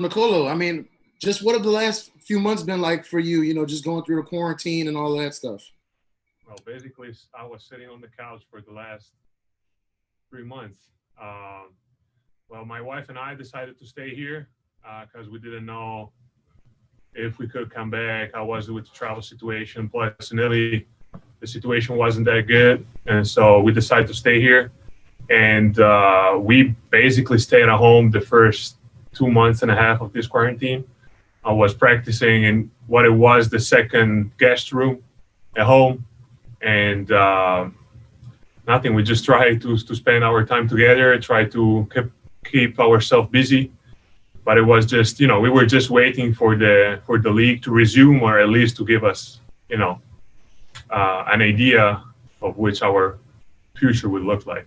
Nicolò, I mean, just what have the last few months been like for you? Just going through the quarantine and all that stuff. Well, basically, I was sitting on the couch for the last 3 months. Um, well, my wife and I decided to stay here because we didn't know if we could come back. How was it with the travel situation? Plus, in Italy, the situation wasn't that good, and so we decided to stay here. And we basically stayed at home the first 2 months and a half of this quarantine. I was practicing in what it was the second guest room at home, and nothing. We just tried to spend our time together, try to keep ourselves busy. But it was just, we were just waiting for the league to resume, or at least to give us, an idea of which our future would look like.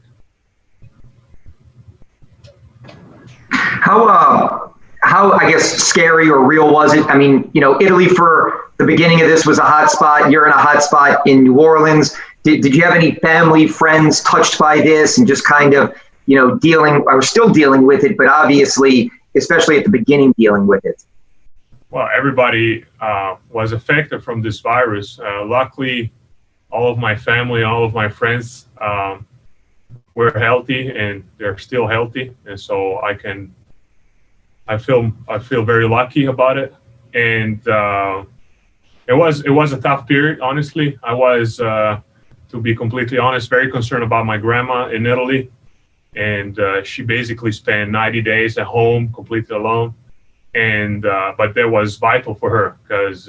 How I guess scary or real was it? I mean, Italy for the beginning of this was a hot spot. You're in a hot spot in New Orleans. Did you have any family, friends touched by this and just kind of, dealing or still dealing with it, but obviously, especially at the beginning, dealing with it? Well, everybody was affected from this virus. Luckily, all of my family, all of my friends were healthy, and they're still healthy, and so I feel very lucky about it. And it was a tough period, honestly. I was, to be completely honest, very concerned about my grandma in Italy, and she basically spent 90 days at home completely alone. And but that was vital for her because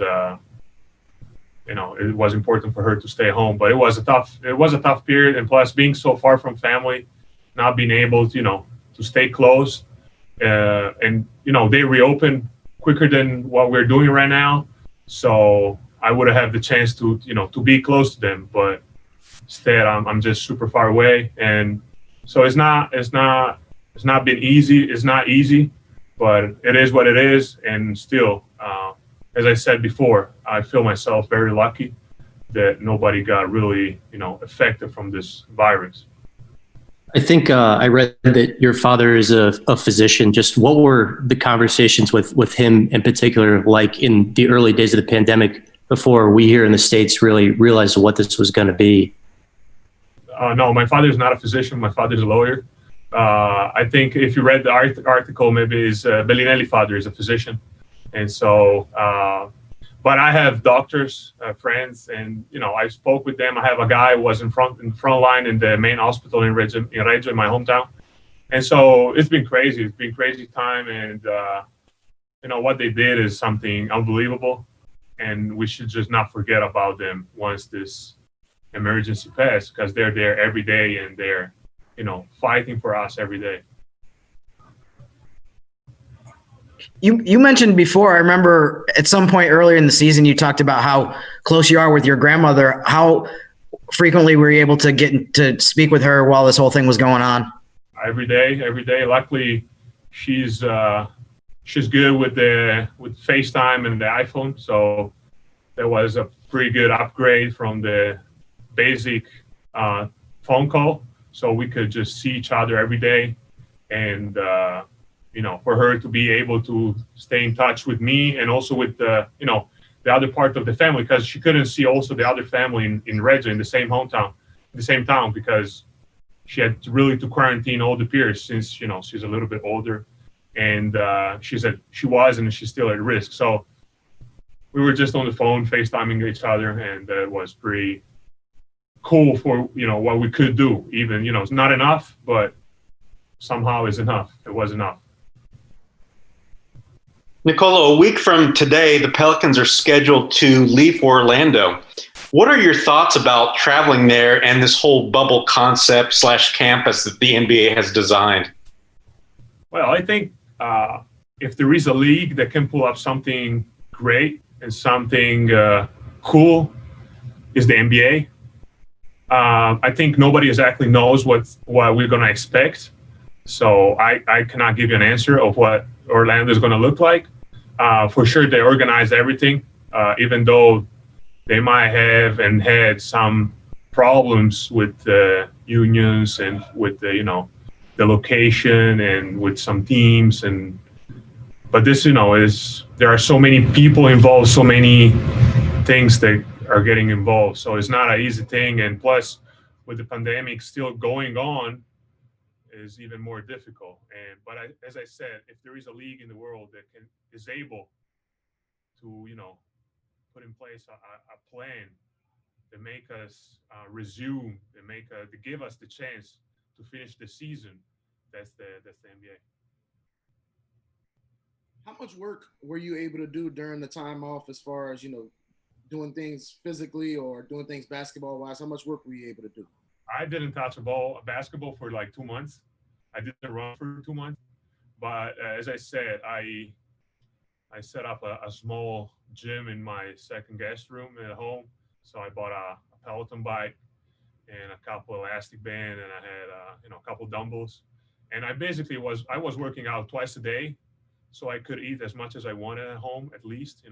it was important for her to stay home. But it was a tough period, and plus being so far from family, not being able to stay close. And they reopened quicker than what we're doing right now, so I would have had the chance to be close to them, but instead I'm just super far away, and so it's not been easy. It's not easy, but it is what it is. And still, as I said before, I feel myself very lucky that nobody got really affected from this virus. I think I read that your father is a physician. Just what were the conversations with him in particular like in the early days of the pandemic before we here in the States really realized what this was going to be? No, my father is not a physician. My father is a lawyer. I think if you read the article, maybe his Bellinelli father is a physician. And so, but I have doctors, friends, and I spoke with them. I have a guy who was in front line in the main hospital in Reggio, in my hometown. And so it's been crazy. It's been crazy time, and what they did is something unbelievable, and we should just not forget about them once this emergency passed, because they're there every day and they're fighting for us every day. You mentioned before, I remember at some point earlier in the season, you talked about how close you are with your grandmother. How frequently were you able to get to speak with her while this whole thing was going on? Every day. Luckily, she's good with FaceTime and the iPhone. So there was a pretty good upgrade from the basic phone call. So we could just see each other every day. And, for her to be able to stay in touch with me and also with the other part of the family, because she couldn't see also the other family in Reggio, in the same town, because she had really to quarantine all the peers since, she's a little bit older, and she said she was and she's still at risk. So we were just on the phone, FaceTiming each other, and it was pretty cool for, what we could do. Even, it's not enough, but somehow it's enough. It was enough. Nicolò, a week from today, the Pelicans are scheduled to leave for Orlando. What are your thoughts about traveling there and this whole bubble concept / campus that the NBA has designed? Well, I think if there is a league that can pull up something great and something cool, is the NBA. I think nobody exactly knows what we're going to expect. So I cannot give you an answer of what Orlando is going to look like. For sure, they organize everything, even though they might have and had some problems with the unions and with the location and with some teams and but this, there are so many people involved, so many things that are getting involved. So it's not an easy thing. And plus, with the pandemic still going on, is even more difficult. But as I said, if there is a league in the world that is able to, put in place a plan to make us resume, to give us the chance to finish the season, that's the NBA. How much work were you able to do during the time off, as far as doing things physically or doing things basketball wise? How much work were you able to do? I didn't touch a basketball for like 2 months. I didn't run for 2 months, but as I said, I set up a small gym in my second guest room at home. So I bought a Peloton bike and a couple elastic band, and I had a couple dumbbells. And I basically was working out twice a day, so I could eat as much as I wanted at home, at least,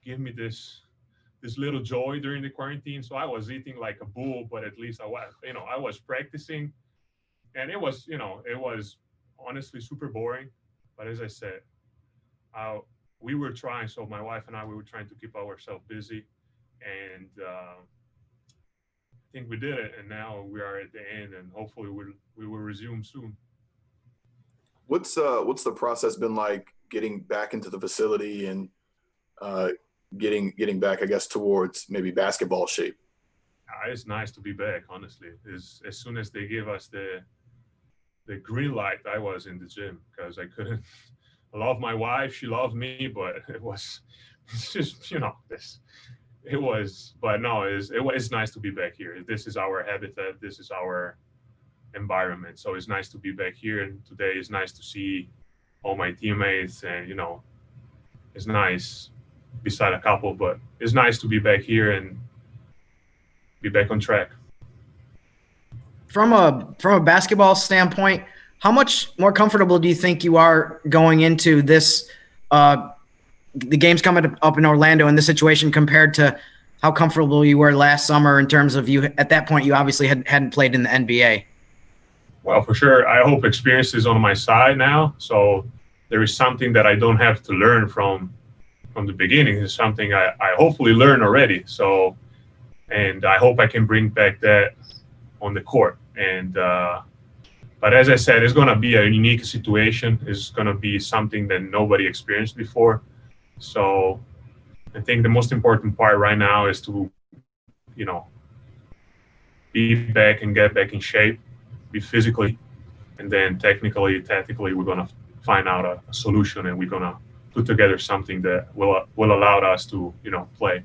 give me this little joy during the quarantine. So I was eating like a bull, but at least I was practicing. And it was honestly super boring. But as I said, we were trying. So my wife and I, we were trying to keep ourselves busy, and I think we did it. And now we are at the end, and hopefully we will resume soon. What's the process been like getting back into the facility and getting back, I guess, towards maybe basketball shape? It's nice to be back, honestly. As soon as they gave us the green light, I was in the gym because I couldn't. I love my wife, she loved me, but it's just, but no, it's nice to be back here. This is our habitat, this is our environment. So it's nice to be back here, and today is nice to see all my teammates, and it's nice beside a couple, but it's nice to be back here and be back on track. From a basketball standpoint, how much more comfortable do you think you are going into this the games coming up in Orlando in this situation compared to how comfortable you were last summer, in terms of, you at that point you obviously hadn't played in the NBA? Well, for sure. I hope experience is on my side now. So there is something that I don't have to learn from the beginning. It's something I hopefully learned already. So, and I hope I can bring back that on the court. And but as I said, it's going to be a unique situation. It's going to be something that nobody experienced before. So I think the most important part right now is to, be back and get back in shape, be physically, and then technically, tactically, we're going to find out a solution, and we're going to put together something that will allow us to, play.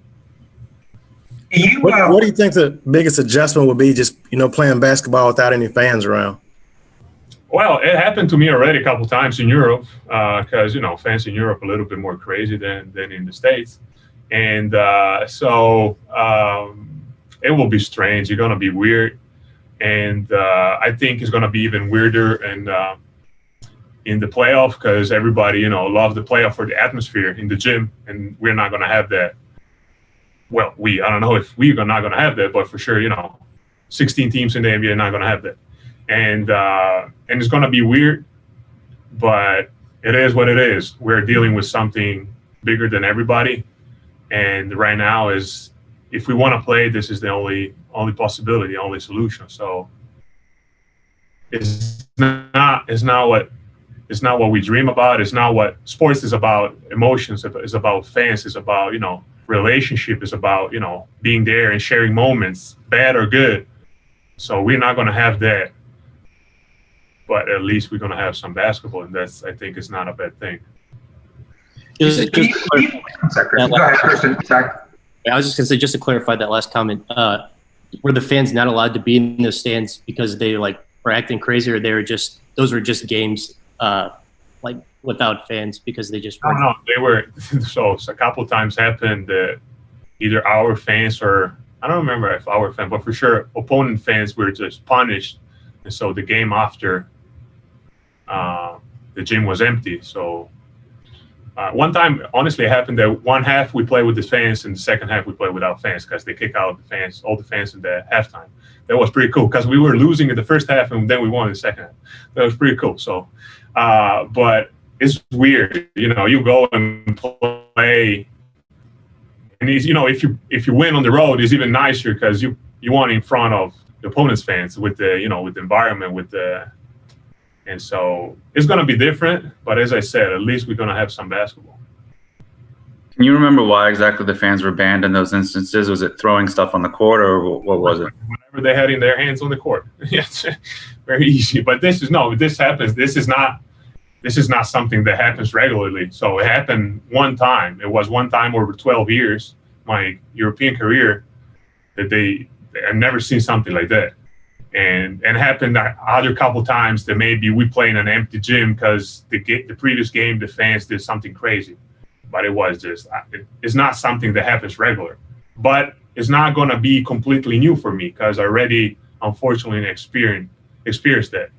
What do you think the biggest adjustment would be, just, playing basketball without any fans around? Well, it happened to me already a couple times in Europe, because, fans in Europe are a little bit more crazy than in the States. And so it will be strange. It's going to be weird. And I think it's going to be even weirder in the playoff, because everybody, loves the playoff for the atmosphere in the gym. And we're not going to have that. Well, I don't know if we're not going to have that, but for sure, 16 teams in the NBA are not going to have that. And it's going to be weird, but it is what it is. We're dealing with something bigger than everybody. And right now is, if we want to play, this is the only possibility, the only solution. So it's not what we dream about. It's not what sports is about. Emotions is about fans. It's about, relationship is about, being there and sharing moments, bad or good. So we're not going to have that, but at least we're going to have some basketball, and that's, I think, is not a bad thing. Go ahead, Christian. Sorry. I was just going to say, just to clarify that last comment, were the fans not allowed to be in the stands because they were acting crazy, or those were just games without fans because they just weren't? No, they were. So a couple times happened that either our fans, or I don't remember if our fans, but for sure opponent fans were just punished, and so the game after, the gym was empty. So one time, honestly, it happened that one half we play with the fans, and the second half we play without fans, because they kick out the fans, all the fans in the halftime. That was pretty cool, because we were losing in the first half and then we won in the second half. That was pretty cool. So, but it's weird. You know, you go and play, and it's, you know, if you win on the road, it's even nicer because you won in front of the opponent's fans with the, you know, with the environment, with the, and so it's going to be different. But as I said, at least we're going to have some basketball. Can you remember why exactly the fans were banned in those instances? Was it throwing stuff on the court, or what was it? Whatever they had in their hands on the court. Yes, very easy. But this happens. This is not something that happens regularly. So it happened one time. It was one time over 12 years, my European career, that I've never seen something like that. And happened other couple times that maybe we play in an empty gym because the previous game the fans did something crazy. But it was just, it's not something that happens regular. But it's not going to be completely new for me because I already, unfortunately, experienced that.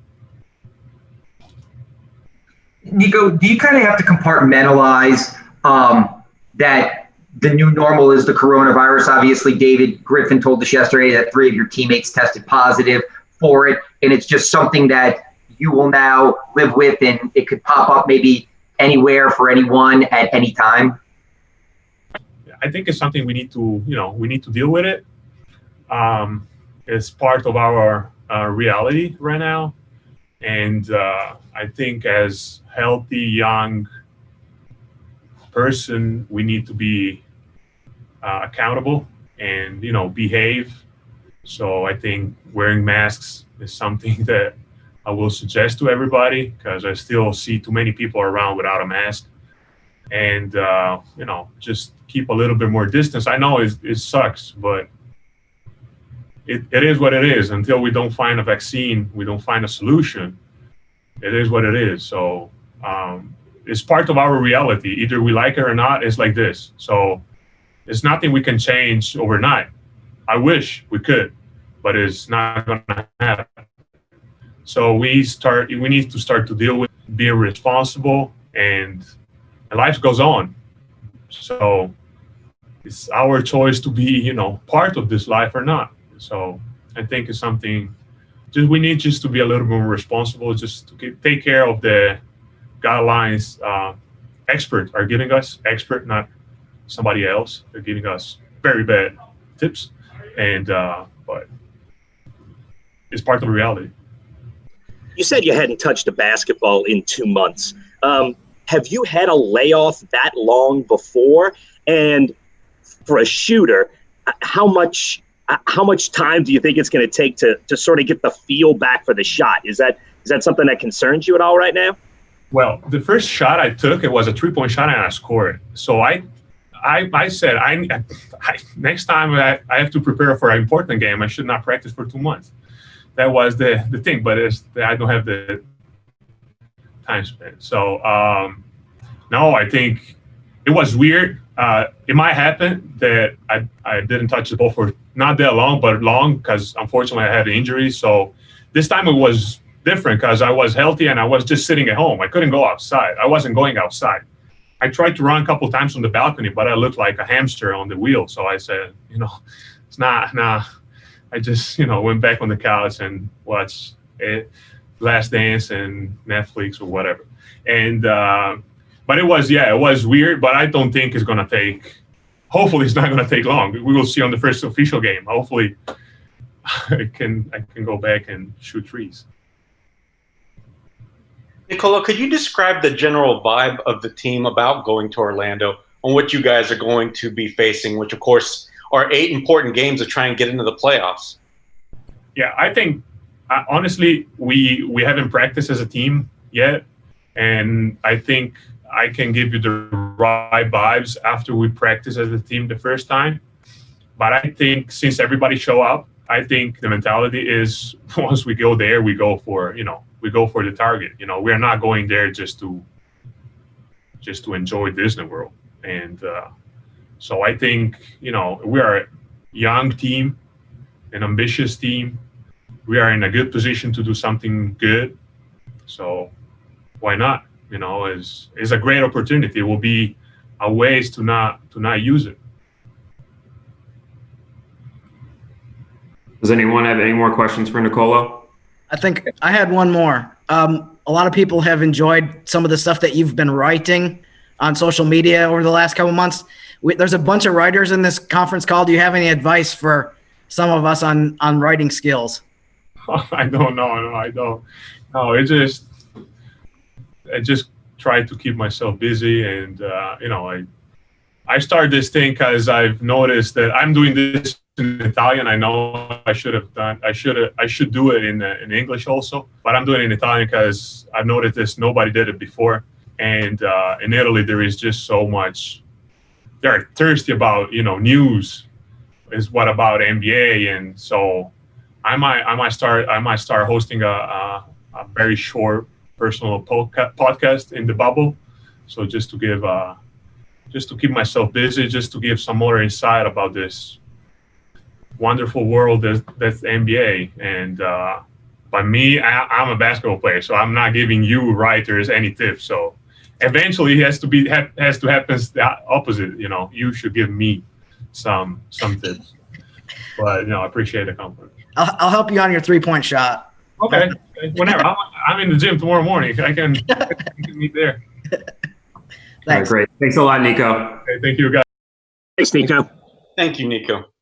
Nico, do you kind of have to compartmentalize that the new normal is the coronavirus? Obviously, David Griffin told us yesterday that 3 of your teammates tested positive for it, and it's just something that you will now live with, and it could pop up maybe anywhere for anyone at any time. I think it's something we need to deal with it. It's part of our reality right now, and I think as healthy young person, we need to be accountable and behave. So I think wearing masks is something that I will suggest to everybody because I still see too many people around without a mask. And just keep a little bit more distance. I know it sucks, but it is what it is. Until we don't find a vaccine, we don't find a solution, it is what it is. So it's part of our reality. Either we like it or not, it's like this. So it's nothing we can change overnight. I wish we could, but it's not going to happen. So we need to start to deal with being responsible, and life goes on. So it's our choice to be, part of this life or not. So I think it's something we need just to be a little bit more responsible, just to take care of the guidelines experts are giving us, not somebody else. They're giving us very bad tips, and but it's part of reality. You said you hadn't touched a basketball in 2 months. Have you had a layoff that long before? And for a shooter, how much time do you think it's going to take to sort of get the feel back for the shot? Is that something that concerns you at all right now? Well, the first shot I took, it was a 3-point shot and I scored. So I said, next time I have to prepare for an important game, I should not practice for 2 months. That was the thing, but I don't have the time spent. So no, I think it was weird. It might happen that I didn't touch the ball for not that long, but long because unfortunately I had injuries. So this time it was different because I was healthy and I was just sitting at home. I couldn't go outside. I wasn't going outside. I tried to run a couple of times on the balcony, but I looked like a hamster on the wheel. So I said, it's not. I just, went back on the couch and watched Last Dance and Netflix or whatever. And but it was weird. But I don't think it's gonna take. Hopefully, it's not gonna take long. We will see on the first official game. Hopefully, I can go back and shoot threes. Nicolò, could you describe the general vibe of the team about going to Orlando on what you guys are going to be facing, which of course are 8 important games to try and get into the playoffs? Yeah, I think honestly we haven't practiced as a team yet, and I think I can give you the right vibes after we practice as a team the first time. But I think since everybody show up, I think the mentality is once we go there, we go for the target. We are not going there just to enjoy Disney World. And so I think, we are a young team, an ambitious team. We are in a good position to do something good. So why not? It's a great opportunity. It will be a ways to not use it. Does anyone have any more questions for Nicolò? I think I had one more. a lot of people have enjoyed some of the stuff that you've been writing on social media over the last couple months. There's a bunch of writers in this conference call. Do you have any advice for some of us on writing skills? I don't know. No, I don't. No, I just try to keep myself busy, and I started this thing because I've noticed that I'm doing this in Italian. I know I should do it in English also, but I'm doing it in Italian because I've noticed this. Nobody did it before, and in Italy there is just so much. They're thirsty about news. Is what about NBA, and so I might start hosting a very short personal podcast in the bubble. So just to keep myself busy, just to give some more insight about this wonderful world that's the NBA. And by me, I'm a basketball player, so I'm not giving you writers any tips. So eventually, it has to happen the opposite. You should give me some tips. But I appreciate the compliment. I'll help you on your 3-point shot. Okay, whenever. I'm in the gym tomorrow morning. I can meet there. Thanks. All right, great. Thanks a lot, Nico. Okay, thank you, guys. Thanks, Nico. Thank you, Nico.